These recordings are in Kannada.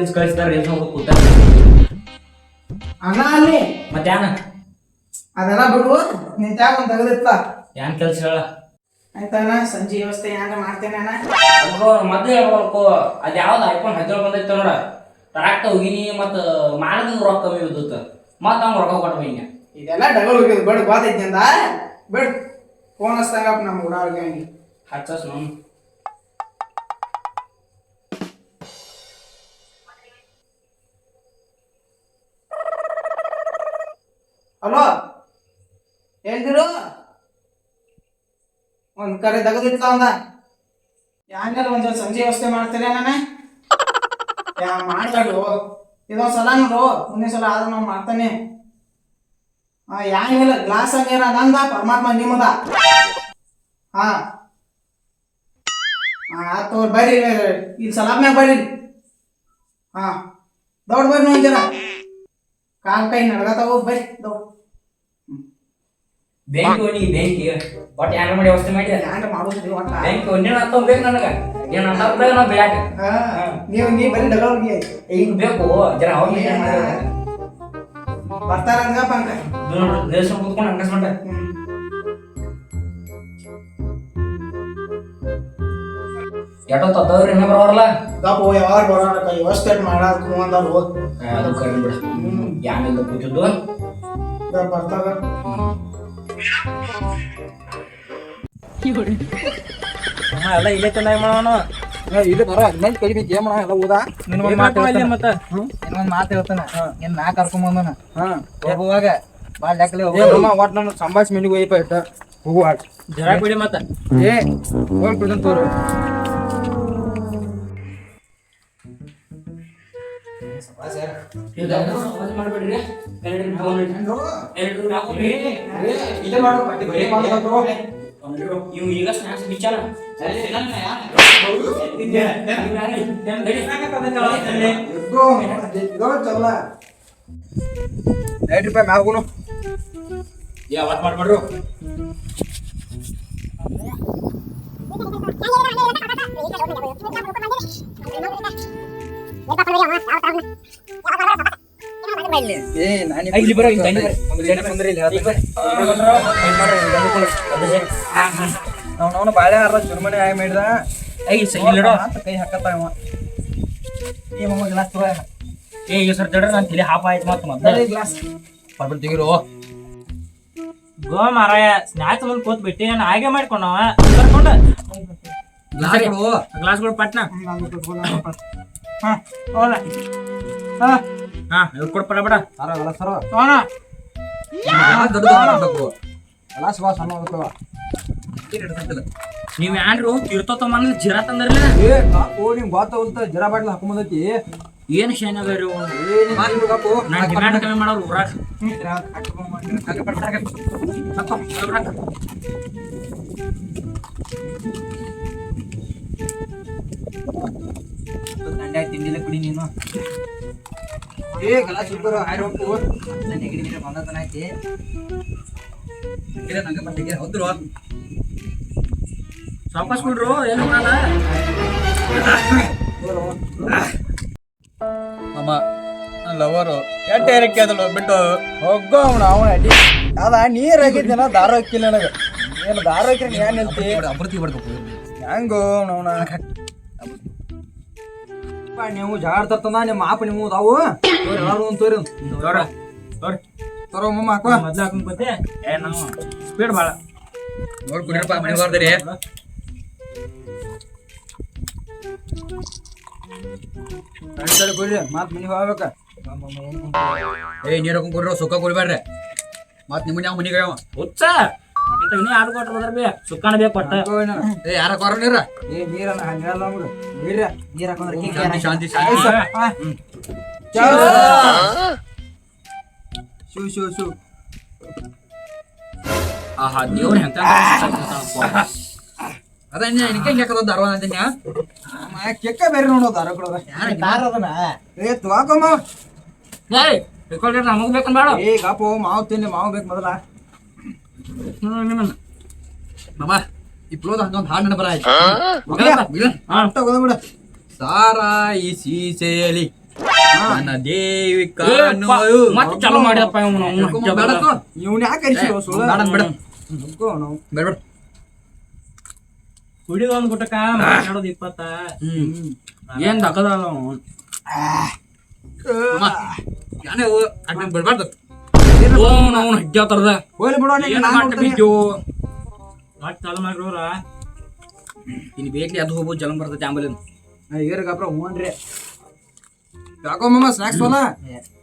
ರೀಲ್ಸ್ ಕಳಿಸ್ತಾರ ರೀಲ್ಸ್ ನೋಡ್ಬೇಕು ಕೂತ ಅಣ್ಣ ಅಲ್ಲಿ ಮತ್ತೆ ಯಾನ ಅದೆಲ್ಲ ಬಿಡು ನಿನ್ ತ್ಯಾಗ ಒಂದ್ ತೆಗೆದಿತ್ತ ಏನ್ ಕೆಲ್ಸ ಹೇಳ ಆಯ್ತಣ್ಣ ಸಂಜೆ ವ್ಯವಸ್ಥೆ ಏನಾರ ಮಾಡ್ತೇನೆ ಅಣ್ಣ ಮೊದ್ಲು ಹೇಳ್ಬೇಕು ಅದ್ ಯಾವ್ದು ಐಫೋನ್ 17 ಬಂದೈತೆ ನೋಡ ತರಾಕ್ತ ಹೋಗಿನಿ ಮತ್ತ ಮಾಡಿದ ರೊಕ್ಕ ಕಮ್ಮಿ ಬಿದ್ದುತ್ತ ಮತ್ತ ಅವ್ನು ರೊಕ್ಕ ಕೊಡ್ಬೇಕು ಇದೆಲ್ಲ ಡಬಲ್ ಹೋಗಿದ್ ಬಿಡು ಗೊತ್ತೈತಿ ಅಂದ ಬಿಡ್ ಫೋನ್ ಹಚ್ತಾಗಪ್ಪ ನಮ್ಮ ಹುಡುಗ ಹಂಗೆ ಹಚ್ಚಸ್ ನೋಡು ಹಲೋ ಹೇಳ್ದಿರು ಒಂದ್ ಕರೆ ತೆಗೆದಿತ್ತ ಅಂದ ಯಾಕಂದ್ರೆ ಒಂದ್ ಸಂಜೆ ವ್ಯವಸ್ಥೆ ಮಾಡ್ತೀರ ನಾನೇ ಮಾಡ್ಬೇಡು ಇದೊಂದ್ ಸಲ ನೋಡು ಮುಂದಿನ ಸಲ ಆದ್ರೂ ನಾವು ಮಾಡ್ತಾನೆ ಯಾಂಗಿಲ್ಲ ಗ್ಲಾಸ್ ಹಂಗಿರ ನಂದ ಪರಮಾತ್ಮ ನಿಮ್ಮದ ಹಾ ಆಯ್ತು ಬರ್ರಿ ಇಲ್ಲಿ ಸಲಾಬ್ ಮ್ಯಾಗ ಬರ್ರಿ ಹಾ ದೌಡ್ ಬರ್ರಿ ಒಂದ್ ಜನ ಕಾಲ್ ಕೈ ನಡ್ಗತಾವ ಬರ್ರಿ ದೌಡ್ ಬ್ಯಾಂಕ್ ಹೋಗಿ ಬ್ಯಾಂಕಿಗೆ ಬಟ್ ಯಾರ ಮಾಡಿ ವ್ಯವಸ್ಥೆ ಮಾಡಿ ಹ್ಯಾಂಗ ಮಾಡೋದ್ರಿ ಒಟ್ಟ ಬ್ಯಾಂಕ್ ನೀನು ಅಂತ ಬೇಕು ನನಗೆ ಏನು ಅಂತ ಬೇಕು ನಾವು ಬೇಡ ನೀ ಬರೀ ಡಗಲ್ಗಿ ಈಗ ಬೇಕು ಜನ ಅವ್ರು ಬರ್ತಾರ ಅಂದ್ಗಪ್ಪ ಅಂಕ ದೇಶ ಕೂತ್ಕೊಂಡು ಅಂಗಸ್ಕೊಂಡ ಎಷ್ಟೋ ತತ್ತವ್ರಿ ಇನ್ನೂ ಬರೋರಲ್ಲ ಗಪ್ಪು ಯಾವಾಗ ಬರೋಣ ವ್ಯವಸ್ಥೆ ಮಾಡಾಕ ಅಂದಾರ ಅದು ಕಡಿಮೆ ಬಿಡ ಯಾನೆಲ್ಲ ಕೂತಿದ್ದು ಬರ್ತಾರ ಎಲ್ಲ ಇಲ್ಲೇ ಚೆನ್ನಾಗಿ ಮಾಡೋಣ ಇದು ಬರೋ ಹದಿನೈದು ಕಡಿಮೆ ಏನ್ ಮಾಡ ಎಲ್ಲ ಓದಾ ಇನ್ನೊಂದು ಮಾತು ಇನ್ನೊಂದ್ ಮಾತು ಹೇಳ್ತಾನ ಏನ್ ನಾ ಕರ್ಕೊಂಡ್ ಬಂದನ ಹೋಗುವಾಗ ಬಾಳ್ ಲೆಕ್ಕಲೆ ಒಟ್ ನಾನು ಸಂಭಾಷ್ ಮಿನಿಗೆ ಹೋಯ್ಪ ಇಟ್ಟ ಹೋಗುವಾಗ ಜರ ಬಿಡಿ ಮತ್ತ ಏ ಹೋಗಿ ಬಿಡನ್ ತೋರು ಮಾಡ್ಬೇಡ್ರಿ ಇವ್ ಈಗ ಸ್ನಾಕ್ಸ್ ಬಿಚ್ಚಾನ ₹8 ಮ್ಯಾಗುನು ಯಾವತ್ ಮಾಡ್ಬೇಡ್ರು ಇಲ್ಲಿ ಬರೋ ನಾವು ಬಾಳೆ ಹಾರ ಚುರ್ಮನೆ ಆಗಿ ಮಾಡಿದ ಕೈ ಹಾಕತ್ತ ಈ ಮಮ್ಮ ಗ್ಲಾಸ್ ತಗೋ ಏ ಈ ಸರ್ ತಡ್ರ ನಾನು ತಲೆ ಹಾಪ ಆಯ್ತು ಮತ್ತೆ ಮೊದಲು ಗ್ಲಾಸ್ ಬರ್ಬಿಟ್ಟು ತೆಗಿರು ಗೋ ಮಾರಾಯ ಸ್ನಾಕ್ಸ್ ಮುಂದೆ ಕೂತ್ ಬಿಟ್ಟು ನಾನು ಹಾಗೆ ಮಾಡ್ಕೊಂಡವ ಕರ್ಕೊಂಡ ಗ್ಲಾಸ್ಗಳು ಪಟ್ನ ಇವ್ರು ಕೊಡ್ಪಡ ಬೇಡ ನೀವ್ ಯಾರು ತೀರ್ಥೋತ್ತ ಮನ ಜಿರಾ ತಂದ್ರಲ್ಲ ನಿಮ್ ಗೊತ್ತ ಜರ ಬಾಟ್ಲ ಹಾಕೊಂಬಂದೈತಿ ಏನ್ ಶೇನ ಬೇರೆ ನಾನು ಡಿಮ್ಯಾಂಡ್ ಕಮ್ಮಿ ಮಾಡೋರು ಊರಾಗ ತಿಂಡಿಲ್ಲ ಕುಡಿ ನೀನು ಗಲಾಸ್ ಇಬ್ಬರು ಆಯ್ತು ನೆಗಡಿ ಬಂದತನ ಐತಿ ನಂಗೆ ಬಂದಿಗೆ ಹೌದ್ರು ಸಾವಕಾಶ ಕೊಡ್ರು ಏನು ಮಾಡಲ್ಲ ಅಮ್ಮ ಲವರು ಎಟ್ಟೇರಕ್ಕೆ ಅದಲ್ಲ ಬಿಟ್ಟು ಹೋಗೋ ಅವನ ಅಡಿ ಅದ ನೀರ್ ಹಾಕಿದ್ದೇನ ದಾರ ಹಾಕಿಲ್ಲ ನನಗೆ ಏನು ದಾರ ಹಾಕಿದ್ರೆ ಏನ್ ನಿಲ್ತಿ ಅಮೃತಿ ಬಿಡ್ಬೇಕು ಹೆಂಗೋ ಅವನ ನೀವು ಜಾಡ್ತರ್ತಂದ ನಿಮ್ಮ ಮಾಪ ನೀವು ತಾವು ಎಲ್ಲಾರು ತೋರಿ ತರೋ ಮಮ್ಮ ಹಾಕೋ ಮೊದ್ಲು ಹಾಕೊಂಡ್ ಬತ್ತೆ ಏ ನಾವು ಸ್ಪೀಡ್ ಭಾಳ ನೋಡ್ಕೊಡಿರಪ್ಪ ಮನೆ ಬರ್ದ್ರಿ ಕೊಡ್ರಿ ಮಾತ್ ಮನೆಗೆ ಹೋಗ್ಬೇಕ ಏ ನೀರು ಹಾಕೊಂಡ್ ಕೊಡ್ರಿ ಸುಕ್ಕ ಕೊಡ್ಬೇಡ್ರಿ ಮತ್ ನಿಮ್ಮ ಯಾವ ಮನಿಗೆ ಹುಚ್ಚ ಇಂತ ಇನ್ನೂ ಯಾರು ಕೊಟ್ರ ಬದ್ರ ಬೇ ಸುಕ್ಕಣ ಬೇಕು ಕೊಟ್ಟ ಏ ಯಾರ ಕೊರ ನೀರ ಏ ನೀರನ್ನ ಹಂಗಲ್ಲ ನಮ್ಗೆ ನೀರ್ ಹಾಕೊಂಡ್ರೆ ಶಾಂತಿ ಶಾಂತಿ ಶೂ ಶೂ ಶೂ ಆಹಾ ದೇವ್ರ ಹೆಂತ ಅದ ಹಿಂಗೆ ಹಾಕದ ಅರವ ಅಂತೀನಿ ಕೆಕ್ಕ ಬೇರೆ ನೋಡೋದು ದಾರ ಕೊಡೋದ ಯಾರ ಏ ತುವಾಕಮ್ಮ ಏಯ್ ಇಟ್ಕೊಳ್ರಿ ನಮಗ್ ಬೇಕನ್ ಬೇಡ ಏ ಗಾಪು ಮಾವು ತಿನ್ನಿ ಮಾವು ಬೇಕು ಮೊದಲ ನಿಮ್ಮನ್ನ ಮಾಮ ಈ ಪ್ಲೋದ ಹಂಗೊಂದು ಹಾಡು ನೆನಪರ ಆಯ್ತು ಬಿಡ ಸಾರಾಯಿ ಸೀಸೆಲಿ ನನ್ನ ದೇವಿ ಮತ್ತೆ ಚಾಲು ಮಾಡ್ಯಪ್ಪ ಇವನು ಇವ್ನ ಯಾಕೆ ಕರಿಸಿರೋ ಸುಳ್ಳು ಬೇಡ ನುಗ್ಗೋ ನಾವು ಬೇಡ ಕುಡಿದ ಒಂದ್ ಗುಟಕ ಮಾತಾಡೋದು 20 ಏನ್ ದಕ್ಕದಲ್ಲ ಬಿಡ್ಬಾರ್ದು ಅವ್ನು ಹಜ್ಜಾತರದ ಹೋಗ್ಲಿ ಬಿಡೋ ನೀನು, ಏನ್ ನಾನ್ ಮಾಡ್ತಿ ನೋಡ್ತೀನಿ. ಬಿದ್ದು ಮತ್ತೆ ಚಾಲು ಮಾಡ್ರೋರ ಇನ್ ಬೇಕ್ಲಿ ಅದು ಹೋಗ್ಬೋದು ಜಲಂ ಬರ್ತೈತಿ ಆಂಬಲ್ ಏರ್ಗ ಅಪ್ರ ಹ್ಞೂನ್ರಿ ಯಾಕೋ ಮಮ್ಮ ಸ್ನಾಕ್ಸ್ ಹೋಲ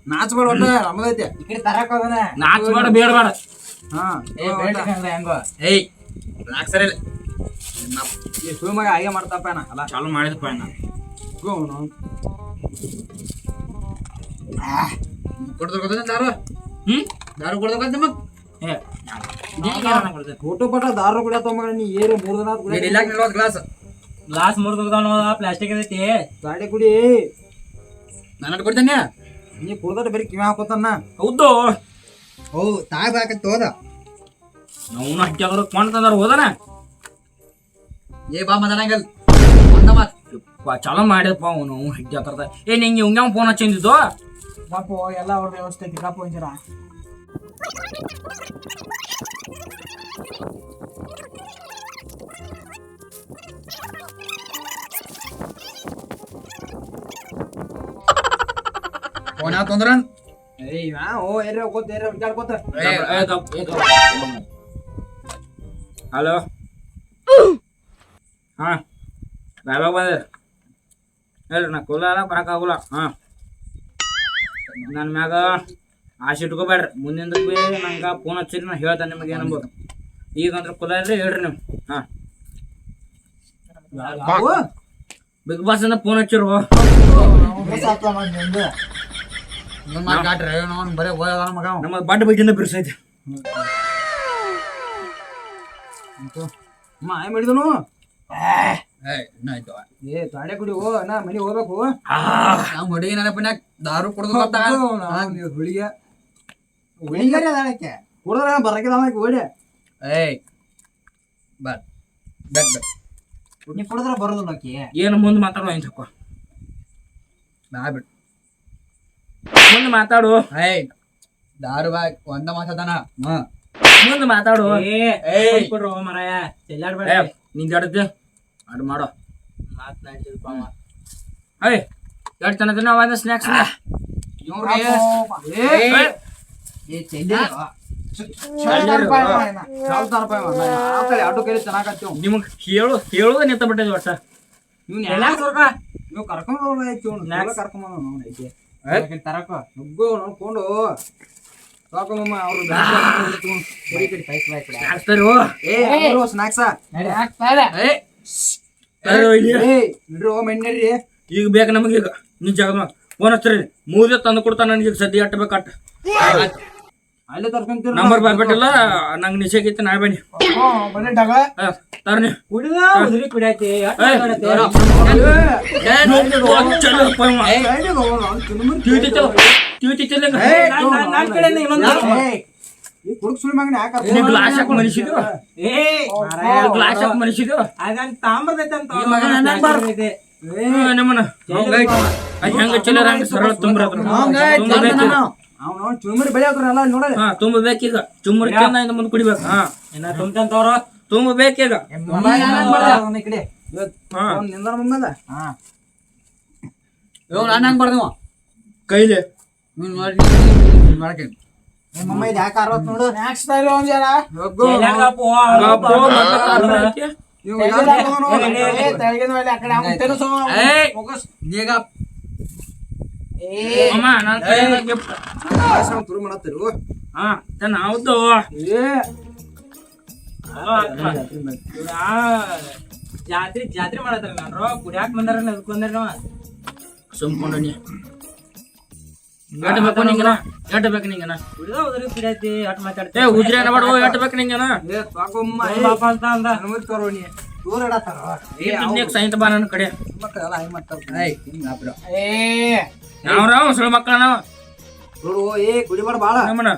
ನಾಚ್ಬೇಡ ಒಟ್ಟ ನಮ್ಮದೈತಿ ಈ ಕಡೆ ತರಕ್ ಹೋಗಣ ನಾಚ್ಬೇಡ ಬೇಡಬೇಡ ಹಾ ಹೆಂಗೋ ಏಯ್ ನಾಕ್ ಸರಿ ಇಲ್ಲ ಈ ಸುಳ್ಮಗ ಹಾಗೆ ಮಾಡ್ತಪ್ಪ ನಾ ಅಲ್ಲ ಚಾಲು ಮಾಡಿದಪ್ಪ ನಾ ಕೊಡ್ದೋಗೋದ ದಾರು ಹ್ಮ್ ದಾರು ಕೊಡ್ದೋಗೋದ ನಿಮಗ್ ಏ ಫೋಟೋ ಪಟ ದಾರು ಕುಡಿಯತ್ತ ಮಗ ನೀ ಏರು 3 ದಿನ ಆತ್ ಕುಡಿಯ ಇಲ್ಲ ನಿಲ್ವತ್ ಗ್ಲಾಸ್ ಗ್ಲಾಸ್ ಮುರಿದೋಗ್ದಾವ ಪ್ಲಾಸ್ಟಿಕ್ ಐತಿ ಗಾಡಿ ಕುಡಿ ನಾನು ಕೊಡ್ತೇನೆ ನೀ ಕುಡ್ದಟ ಬರೀ ಕಿವಿ ಹಾಕೋತನ್ನ ಹೌದು ಓ ತಾಗಬೇಕಂತ ಹೋದ ನಾವು ಹಜ್ಜಾದ್ರ ಕೊಂಡ್ತಂದ್ರ ಹೋದನ ಏ ಬಾ ಮಾತಾಡಂಗಲ್ ಒಂದ ಮಾತ್ ಚಾಲು ಮಾಡಿದಪ್ಪ ಅವನು ಹಜ್ಜಾತರದ ಏ ನಿಂಗೆ ಇವ್ನ ಫೋನ್ ಹಚ್ಚಿದ್ದು ಪಾಪು ಎಲ್ಲ ಅವ್ರ ವ್ಯವಸ್ಥೆ ಐತಿ ಕಾಪು ಅಂಜರ ಫೋನ್ ಯಾವ ತೊಂದ್ರ ಏಯ್ ಯಾ ಓ ಏರ್ಯ ಹೋಗೋತ ಏರ್ಯ ವಿಚಾರ್ಕೋತ ಹಲೋ ಹಾ ಯಾವಾಗ ಬಂದ್ರಿ ಹೇಳ್ರಿ ನಾ ಕೊಲ್ಲ ಬರಕಾಗಲ್ಲ ಹಾ ನನ್ನ ಮ್ಯಾಗ ಆಸೆ ಇಟ್ಕೋಬೇಡ್ರಿ ಮುಂದಿನ ಬಿ ನಂಗೆ ಫೋನ್ ಹಚ್ಚಿರಿ ನಾ ಹೇಳ್ತೇನೆ ನಿಮಗೆ ಏನಂಬೋದು ಈಗಂದ್ರೆ ಕುಲ ಇಲ್ರಿ ಹೇಳ್ರಿ ನೀವು ಹಾ ಬಿಗ್ ಬಾಸ್ ಇಂದ ಫೋನ್ ಹಚ್ಚಿರು ಮಾತಾಡ್ರಿ ಅವ್ನು ಬರೇ ಹೋದ ಮಗ ಅವ. ನಮ್ಮ ಬಡ್ ಬೈಕಿಂದ ಬಿರ್ಸೈತಿ ಅಮ್ಮ ಆಯ್ ಮಾಡಿದನು ಏಯ್ ಇನ್ನಾಯ್ತು ಏ ತಾಡೆ ಕುಡಿ ಓ ನಾ ಮನೆ ಹೋಗ್ಬೇಕು ನಮ್ಮ ಹುಡುಗಿ ನೆನಪಿನಾಗ ದಾರು ಕುಡ್ದು ಬರ್ತಾ ಹುಳಿಗೆ ಹುಳಿಗೆ ಅದಕ್ಕೆ ಕುಡಿದ್ರೆ ಬರಕಿದ ಓಡಿ ಏಯ್ ಬರ್ ಬೆಟ್ ಬೆಟ್ ನೀ ಕುಡಿದ್ರೆ ಬರೋದು ನಾಕಿ ಏನು ಮುಂದೆ ಮಾತಾಡೋ ಏನ್ ತಕೋ ನಾ ಬಿಟ್ ಮುಂದೆ ಮಾತಾಡು ಏಯ್ ದಾರು ಬಾಯ್ ಒಂದ ಮಾತಾಡನ ಮುಂದೆ ಮಾತಾಡು ಏಯ್ ಕೊಡ್ರೋ ಮರಾಯ ಚೆಲ್ಲಾಡ್ಬೇಡ ಏ ನಿಂಗೆ ಆಡುತ್ತೆ ಆಡು ಮಾಡೋ ಮಾತನಾಡ್ತಿಲ್ಪ ಅಯ್ಯ ಎರಡು ತನ ದಿನ ಅವಾಗ ಸ್ನ್ಯಾಕ್ಸ್ ಆಟೋ ಕೈಲಿ ಚೆನ್ನಾಗತ್ತೀವ್ ನಿಮಗೆ ಹೇಳೋದ ನಿಂತ ಬಿಟ್ಟಿದ್ವಿ ಒಟ್ಟ ಇವ್ನ ಎಲ್ಲ ಸ್ವಲ್ಪ ನೀವು ಕರ್ಕೊಂಡ್ ಕರ್ಕೊಂಡ್ ತರಕ ನುಗ್ಗು ನೋಡ್ಕೊಂಡು ಸಾಕಮ್ಮ ಅವ್ರು ಸ್ನಾಕ್ಸ ನಡ್ರಿ ಮೆಣ್ಣರಿ ಈಗ ಬೇಕು ನಮಗೆ ಈಗ ನಿಜ ಫೋನ್ ಹಚ್ಚ್ರಿ ಮೂಲೆ ತಂದು ಕೊಡ್ತಾನ ನನಗೆ ಸದ್ಯ ಅಟ್ಟ ಬೇಕಟ್ಟ ಅಲ್ಲೇ ತರ್ಕೊಂತೀರ ನಂಬರ್ ಬರ್ಬಿಟ್ಟಿಲ್ಲ ನಂಗೆ ನಿಶೆಗಿತ್ತು ನಾ ಬನ್ನಿ ತರ್ನಿ ಕುಡಿದ ಉದುರಿ ಕುಡಿಯತಿ ನನ್ ಕಡೆ ಈ ಕುಡುಕ್ ಸುಳಿ ಮಗನ ಗ್ಲಾಸ್ ಹಾಕಿ ಮನುಷ್ಯದು ಗ್ಲಾಸ್ ಹಾಕಿ ಮನುಷ್ಯದು ಅದನ್ ತಾಮ್ರದೈತೆ ಅಂತ ಈ ಮಗನ ಅನ್ನಂಗ್ ಬಾರ್ದು. ನಮ್ಮನ ಹೆಂಗ ಚಿಲ್ಲರ ಹಂಗ ಸರಳ ತುಂಬ್ರ ಅವ್ನು ಚುರುಮುರಿ ಬೆಳೆ ಹಾಕ್ರಲ್ಲ ನೋಡಲ್ಲ ಹಾ ತುಂಬಬೇಕೀಗ ಚುಮ್ಮರಿ ಚೆಂದ ಮುಂದೆ ಕುಡಿಬೇಕು ಹಾ ಏನ ತುಂಬ್ತಂತವ್ರ ತುಂಬಬೇಕೀಗ ಈ ಕಡೆ ನಿಂದ ಮಮ್ಮದ ನಾನು ಹಂಗೆ ಬರ್ದವ ಕೈಲಿ ನೀನು ಮಾಡಿ ಮಾಡ್ತೀನಿ ಮಮ್ಮ ಇದು ಯಾಕೆ 60 ನೋಡು ಸ್ನಾಕ್ಸ್ ತಾಯಿಲ್ಲ ಒಂದ್ ಜರ ಈಗ ಅಮ್ಮ ನನ್ನ ಕೈಯಾಗ gift. ತುರು ಮಾಡತ್ತೀರಿ ಹಾ ಹೌದು ಜಾತ್ರೆ ಜಾತ್ರೆ ಮಾಡತ್ತಾರ ನಾನ್ರು ಕುಡಿಯಾಕ ಬಂದಾರ ಬಂದಾರ ನಾವ ಸುಮ್ಕೊಂಡು ನೀ ಎಟ್ ಬೇಕು ನಿಂಗನ ಎಟ್ ಬೇಕು ನಿಂಗನ ಕುಡಿದ ಉದುರಿ ಕುಡಿಯತಿ ಅಟ್ ಏ ಮಾತಾಡ್ತೇ ಉದ್ರಿ ಅನ್ಬೇಡ ಎಟ್ ಬೇಕು ನಿಂಗನ ಸಾಕಮ್ಮ ಬಾಪ ಅಂತ ಅಂದ ಅನುಮತಿ ತರೋಣಿ ದೂರ ಇಡತ್ತಾರ ಇನ್ನೇಕ್ ಸೈಂತ ಬಾ ನನ್ನ ಕಡೆ ಮಕ್ಕಳೆಲ್ಲ ಹಿಂಗ್ ಮಾಡ್ತಾರ ಏಯ್ ಹಿಂಗೆ ಆಪ್ರ ನಾವ್ ಸಣ್ಣ ಮಕ್ಕಳ ನಾವ್ ನೋಡು ಏ ಕುಡಿಬಾರ ಬಾಳ ನಮ್ಮನ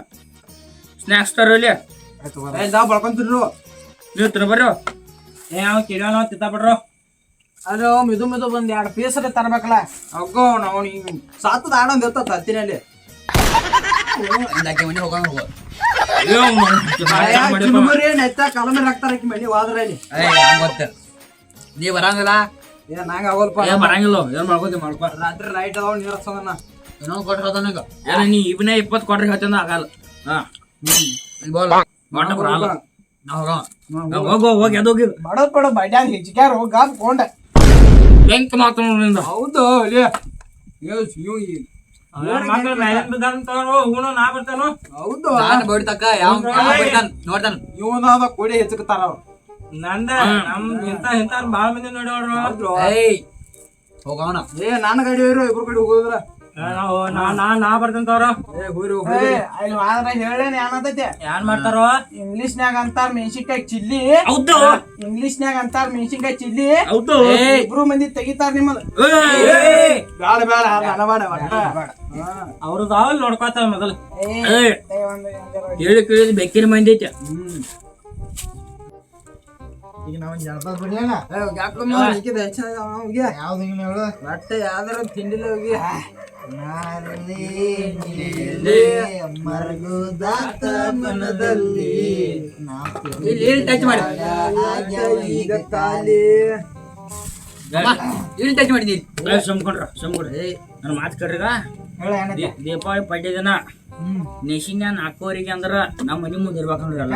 ಸ್ನ್ಯಾಕ್ಸ್ ತರೋಲಿ ದಾ ಬಳ್ಕೊಂತಿರ್ರು ನೀವು ತರ ಬರ್ರಿ ಏ ಅವ್ ಕಿಡಿಯೋ ನಾವ್ ತಿತ್ತ ಬಿಡ್ರು ಅದ್ರ ಮಿದು ಮಿದು ಬಂದ್ 2 ಪೀಸ್ ತರ್ಬೇಕಲ್ಲ ಹೋಗೋ ನಾವು ಸಾತದ ಆಡೊಂದ್ ಇರ್ತ ತತ್ತಿನಲ್ಲಿ ಹಿಂದಾಕೆ ಮನೆ ಹೋಗೋಣ ಹೋಗೋ ನೆತ್ತ ಕಲಮೆ ಹಾಕ್ತಾರ ಮನಿ ಹೋದ್ರಲ್ಲಿ ಗೊತ್ತ ನೀ ಬರಂಗಿಲ್ಲ ಏ ನಂಗ ಆಗೋಲ್ಪ ಬರಂಗಿಲ್ಲ ಏನ್ ಮಾಡ್ಕೋತಿ ಮಾಡ್ಕೊ ರಾತ್ರಿ ಲೈಟ್ ಅದಾವ ನೀರ್ ಹಚ್ಚೋದನ್ನ ಇನ್ನೊಂದು ಕೊಟ್ಟರೆ ನನಗ ಏನ ನೀ ಇವನೇ 20 ಕೊಟ್ರೆ ಹೇಳ್ತಂದ ಆಗಲ್ಲ ಹಾ ಬೋಲ್ ಒಟ್ಟ ಬರಲ್ಲ ನಾ ಹೋಗೋಣ ಹೋಗೋ ಹೋಗಿ ಅದೋಗಿ ಬಡದ್ ಬಡ ಬಡ್ಯಾಗ ಹೆಚ್ಚಿಗ್ಯಾರ ಹೋಗ ಕೊಂಡ ಬೆಂಕ್ ಮಾತಾಡೋದ್ರಿಂದ ಹೌದು ಮಕ್ಕಳು ಮ್ಯಾಲಿನ ಬಿದ್ದಾರಂತವ್ರು ಹೂನು ನಾ ಬರ್ತಾನು ಹೌದು ನಾನು ಬಡಿತಕ್ಕ ಯಾವ ಬಡಿತಾನ ನೋಡ್ತಾನ ಇವನಾದ ಕೊಡಿ ಹೆಚ್ಚಕತ್ತಾರ ಅವ್ರು ನಂದ ನಮ್ ಇಂತ ಬಾಳ ಮಂದಿ ನೋಡ್ಯಾವ್ರು ಏಯ್ ಹೋಗೋಣ ಏ ನನ್ನ ಗಾಡಿ ಹೋಯ್ರು ಇಬ್ರು ಕಡೆ ಹೋಗುದ್ರ ನಾ ಬರ್ತಂತವ್ರು ಏ ಹೋಯ್ರು ಅಲ್ಲಿ ಆದ್ರ ಹೇಳೇನೆ ಏನತೈತೆ ಏನ್ ಮಾಡ್ತಾರೋ ಇಂಗ್ಲಿಷ್ನ್ಯಾಗ ಅಂತಾರ ಮೆಣಸಿನ್ಕಾಯಿ ಚಿಲ್ಲಿ ಹೌದು ಇಂಗ್ಲಿಷ್ನ್ಯಾಗ ಅಂತಾರ ಮೆಣಸಿನ್ಕಾಯಿ ಚಿಲ್ಲಿ ಹೌದು ಇಬ್ರು ಮಂದಿ ತೆಗಿತಾರ ನಿಮ್ಮದ ಬೇಡ ಬೇಡ ಅನಬೇಡ ಅವ್ರದ್ದು ಅವಲ್ ನೋಡ್ಕೊತಾರ ಮೊದಲು ಹೇಳಿ ಕೇಳಿದ್ ಬೆಕ್ಕಿನ ಮಂದಿ ಐತೆ ಈಗ ನಾವ್ ಜಳಪದ ಬಿಡ್ಲೇನ ಬಟ್ಟೆ ಯಾವ್ದಾರ ತಿಂಡಿಲ್ಲ ಹೋಗಿ ಮರಗುದಾತ ಮನದಲ್ಲಿ ಇಲ್ಲಿ ಟಚ್ ಮಾಡಿ ಈಗ ಕಾಲಿ ಇಲ್ಲಿ ಟಚ್ ಮಾಡಿದೀನಿ ಸುಮ್ಕೊಂಡ್ರ ನನ್ನ ಮಾತು ಕೇಳ್ರಿಗ ದೀಪಾವಳಿ ಪಡ್ಡೆ ದಿನ ನೆಶಿನ 4 ಅಂದ್ರ ನಮ್ಮ ಮನಿ ಮುಂದೆ ಇರ್ಬೇಕಂದ್ರಲ್ಲ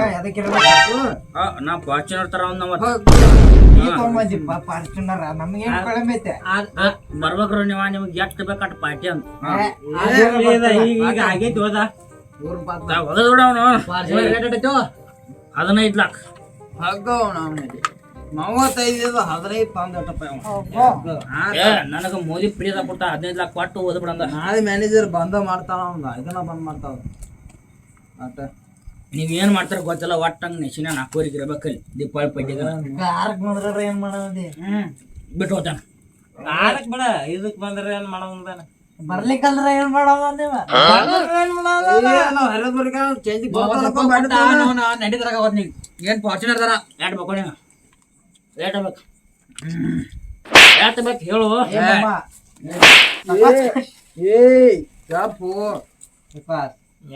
ನಾ ಫಾರ್ಚುನರ್ ತರ ಒಂದ್ ಬರ್ಬೇಕ್ರ ನೀವ ನಿಮ್ಗೆ ಎಷ್ಟು ಬೇಕಟ್ ಪಾರ್ಟಿ ಅಂತ ಈಗ ಆಗೈತಿ ಹೋದ ಹೋಗದ್ ಅವನು 15 ಲಕ್ಷ 35 15 ತಂದಟಪ್ಪ ನನಗ ಮೋದಿ ಪ್ರಿಯದ ಕೊಟ್ಟ 15 ಲಕ್ಷ ಕೊಟ್ಟು ಓದ್ ಬಿಡಂದ ನಾಳೆ ಮ್ಯಾನೇಜರ್ ಬಂದ ಮಾಡ್ತಾನ ಇದನ್ನ ಬಂದ್ ಮಾಡ್ತಾವ ಆಟ ನೀವ್ ಏನ್ ಮಾಡ್ತಾರ ಗೊತ್ತಲ್ಲ ಒಟ್ಟಂಗ್ ನೆಶಿನ 4 ಇರ್ಬೇಕಲ್ಲಿ ದೀಪಾವಳಿ ಪಡ್ಡಿಗ ಏನ್ ಮಾಡೋದಿ ಬಿಟ್ಟು ಹೋತಾನ ನಾಲ್ಕ್ ಬೇಡ ಇದಕ್ ಬಂದ್ರೆ ಏನ್ ಮಾಡೋದಾನ ಬರ್ಲಿಕ್ಕಂದ್ರ ಏನ್ ಮಾಡೋದ ನಡೀತಾರ ನೀವು ಏನ್ ಫಾರ್ಚುನರ್ ತರ ಯಾಟ್ ಬೇಕು ನೀನು ರೇಟ್ ಬೇಕು ಯಾಟ್ ಬೇಕು ಹೇಳು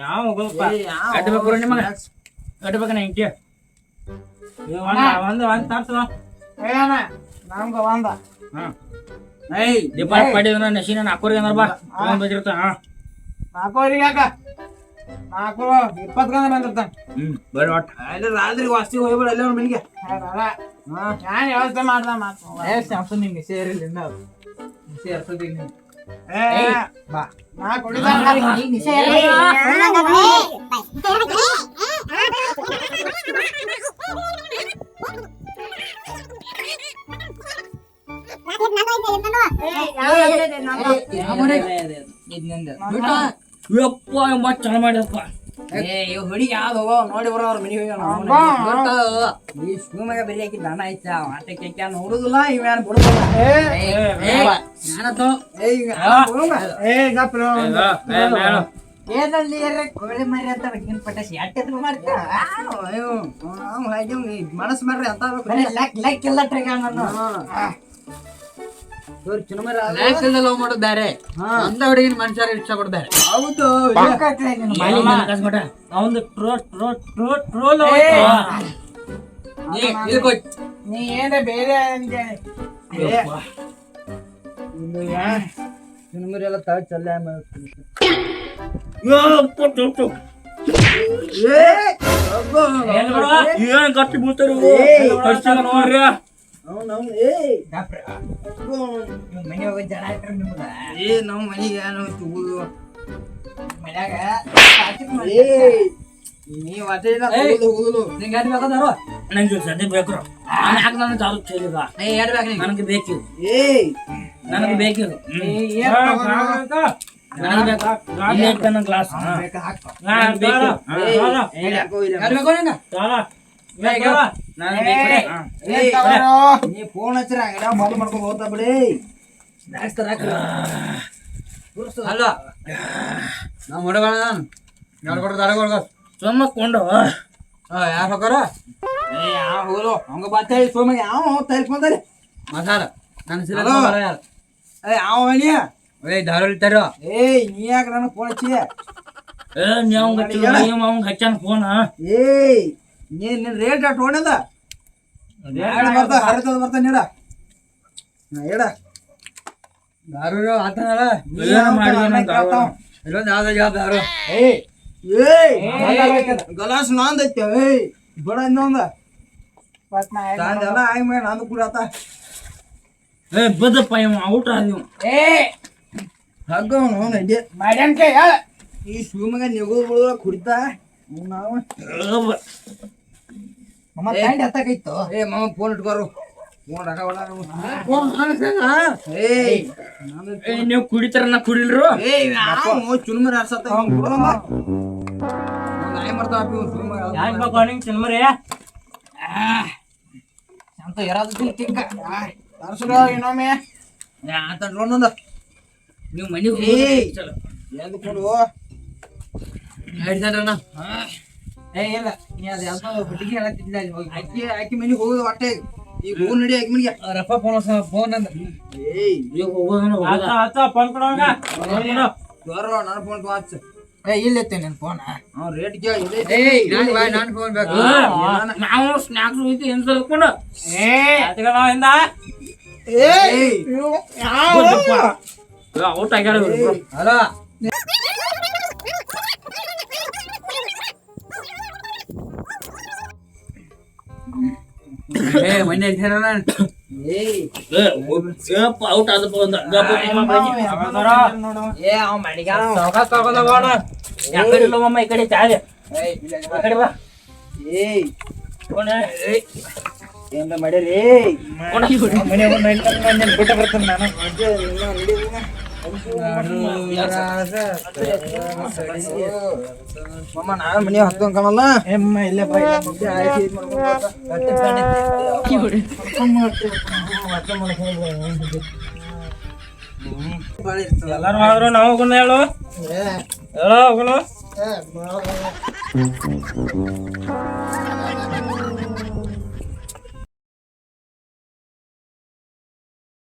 ಯಾವ ಹೋಗಲ್ಪ ಯಾಟ್ ಬೇಕು ನಿಮಗ ಯಾಟ್ ಬೇಕು ನಾ ಇಂಟಿ ಒಂದ್ ತರ್ಸು ನಮ್ಗ ಒಂದ ದೀಪಾವಳಿ ಪಡ್ಡಿದ ನೆಶಿನ 4 ಅಂದ್ರ ಬಾ ಬಂದಿರ್ತ ಹಾ 4 ಯಾಕ 4 20 ಗಂಟೆ ಬಂದಿರ್ತಾನ ಬರ್ರಿ ಒಟ್ಟ ಅಲ್ಲಿ ರಾತ್ರಿ ವಾಸ್ತಿ ಹೋಗ್ಬಿಡ ಅಲ್ಲೇ ಅವ್ನ ಮನೆಗೆ ನಾನು ವ್ಯವಸ್ಥೆ ಮಾಡ್ದ ಮಾತು ನಿಂಗೆ ಸೇರಿಲ್ಲ ಸೇರ್ತದ ಬಾ ನಾ ಯಪ್ಪ ಮತ್ ಚಲ ಮಾಡಿದಪ್ಪ ಹುಡುಗಿ ಯಾವ್ದು ನೋಡಿ ಬರೋ ಅವ್ರ ಮನೆಗೆ ಈ ಸುಮ್ಮಗ ಬೆರಿ ಹಾಕಿ ದನ ಆಯ್ತಾ ಆಟಕ್ಕೆ ನೋಡುದಿಲ್ಲ ಇವ್ಯಾನ್ ಬಿಡುದಿಲ್ಲ ಏನಲ್ಲಿ ಕೋಳಿ ಮರಿ ಅಂತ ಪಟಾಸಿ ಅಟ್ಟೆದ್ರು ಮಾಡ್ತಾ ಮನಸ್ಸು ಮಾಡ್ರಿ ಅಂತ ಲೆಕ್ಕ ಇಲ್ಲ ಲವ್ ಮಾಡೋದು ಬೇರೆ ಅಂತ ಹುಡುಗಿನ ಮನುಷ್ಯರ ಇಷ್ಟ ಕೊಡ್ ಬೇರೆ ಹೌದು ಅವಂದು ಟ್ರೋಲ್ ನೀ ಏನ ಬೇರೆ ಸಿನಿಮರಿ ಎಲ್ಲ ತಳ ಚಲ್ಲ ಏನ್ ಗಟ್ಟಿ ಬೀಳ್ತಾರ ನೋಡ್ರಿ ಮನೆ ಹೋಗಿ ಜನ ಇಟ್ರೆ ನಿಮ್ದ ನಾವು ಮನೆಗೆ ಏನು ಮನ್ಯಾಗ ನೀವ್ ಅದೇ ಹೋಗುದು ನಿಂಗೆ ಎರಡು ಬೇಕಾದಾರು ನಂಗೆ ಸದ್ಯ ಬೇಕು ಯಾಕೆ ನಾನು ಚಾಲು ಕೇಳಿದ ಎರಡು ಬೇಕು ನನಗೆ ಬೇಕಿಲ್ಲ ಏಯ್ ನನಗೆ ಬೇಕಿಲ್ಲ ನನಗೆ ಬೇಕು ನನ್ನ ಕ್ಲಾಸ್ ಎರಡು ಬೇಕು ನಿಂಗೆ ನೀ ಫೋನ್ ಹಚ್ಚಿರ ಅಂಗಡಿ ಬಂದ್ ಮಾಡ್ಕೊಂಡು ಹೋಗ್ತಾ ಬಿಡಿ ಅಲ್ಲ ನಾವು ಹೊಡಬೇಡ ನಾನು ಎರಡು ಕೊಟ್ಟು ದಾಡಗಳು ಸುಮ್ಮಕೊಂಡು ಯಾರು ಹೋಗಾರ ಹೋಗಲು ಹಂಗ ಬತ್ತ ಹೇಳಿ ಸೋಮಗೆ ಯಾವ ತಲ್ಕೊಂತಾರೆ ಮಸಾಲ ನನ್ನ ಸಿಲ ಹಲೋ? ಏ ಅವನಿ ಏಯ್ ದಾರು ಇರ್ತಾರೋ ಏಯ್ ನೀ ಯಾಕೆ ನನಗೆ ಫೋನ್ ಹಚ್ಚಿ ನೀವು ಅವ್ನು ಹಚ್ಚಾನ ಫೋನ್ ಏಯ್ ನಿನ್ ರೇಟ್ ಅಟ್ ಹೊಡೆದ ಬರ್ತಾ ಹರಿತದ ಬರ್ತಾ ನೀಡ ಹೇಳ ದಾರು ಆತನಲ್ಲ ಇಲ್ಲೊಂದು ಯಾವ್ದು ಯಾವ ದಾರು ಏಯ್ ಏಯ್ ಗಲಾಸ್ ನಾಂದೈತೆ ಏಯ್ ಬಡ ಇನ್ನೊಂದ ತಾಂದೆಲ್ಲ ಆಯ್ ಮಾಡಿ ನಂದು ಕೂಡ ಆತ ಏ ಬದಪ್ಪ ಇವ ಔಟ್ ಆದಿವ್ ಹಗ್ಗ ನಡಿ ಮಾಡ್ಯಾನ್ಕ ಹೇಳ ಈ ಶಿವಮೊಗ್ಗ ನಿಗೋಗಳು ಕುಡಿತಾ ನಾವು ಮಮ್ಮ ತಂಡಿ ಹತ್ತಕೈತು ಏ ಮಾಮ ಫೋನ್ ಇಟ್ಕೋರು ಫೋನ್ ಏಯ್ ನೀವು ಕುಡಿತಾರ ನಾ ಕುಡಿಲ್ರು ಏಯ್ ನಾವು ಚುಲ್ಮರಿ ಆರ್ಸತ್ತ ನಾಯಿ ಮಾಡ್ತಾವ ಯಾಕೆ ಬೇಕು ನಿಂಗೆ ಚಿನ್ಮರಿ ಅಂತ ಯಾರಾದ್ರೂ ತಿಕ್ಕ ತರ್ಸ್ರ ಇನ್ನೊಮ್ಮೆ ಆತ ನೋಡೋಣ ನೀವು ಮನೆಗೆ ಏಯ್ ಎದ್ಕೊಂಡು ಹೇಳ್ತಾರಣ್ಣ ಏ ಇಲ್ಲ ನೀ ಅದು ಯಾವ್ದೋ ಹುಡುಗಿ ಹೇಳತ್ತಿದ್ದ ಅಕ್ಕಿ ಅಕ್ಕಿ ಮನೆಗೆ ಹೋಗೋದು ಹೊಟ್ಟೆ ಈಗ ಹೋಗಿ ನಡಿ ಅಕ್ಕಿ ಮನೆಗೆ ರಪ್ಪ ಫೋನ್ ಅಂದ ಏಯ್ ಈಗ ಹೋಗೋದನ್ನ ಆತ ಫೋನ್ ಕೊಡೋಂಗ ಜೋರ ನನ್ನ ಫೋನ್ ವಾಚ್ ಏ ಇಲ್ಲೈತೆ ನಿನ್ ಫೋನ್ ಅವ್ನು ರೇಟ್ ಏಯ್ ನಾನು ಫೋನ್ ಬೇಕು ನಾವು ಸ್ನಾಕ್ಸ್ ಹೋಯ್ತು ಏನ್ ತಿಳ್ಕೊಂಡು ಹಿಂದ ಔಟ್ ಆಗ್ಯಾರ ಇವ್ರು. ಹಲೋ ಏ ಮನೆ ಇರ್ತಾರಣ್ಣ ಔಟ್ ಆದಪ್ಪ ಒಂದ ಏ ಅವ್ ಮಡಿಗಾಲ ಸಾವ್ಕಾಸ್ ತಗೊಂಡ್ ಹೋಗೋಣ ಯಾಕಡೆ ಇಲ್ಲವಮ್ಮ ಈ ಕಡೆ ಚಾದೆ ಆ ಕಡೆ ಬಾ ಏಯ್ ಏನ್ರ ಮಾಡ್ಯಾರಿ ಮನೆ ಬಿಟ್ಟ ಬರ್ತಾನೆ ನಾನು ಮಮ್ಮ ನಾವೇ ಮನೆ ಹತ್ತಂಗ್ ಕಾಣಲ್ಲ ಇಲ್ಲೇ ಎಲ್ಲಾರು ಆದ್ರು ನಾವು ಹೋಗೋಣ ಹೇಳು ಹೇಳೋ ಹೋಗೋಣ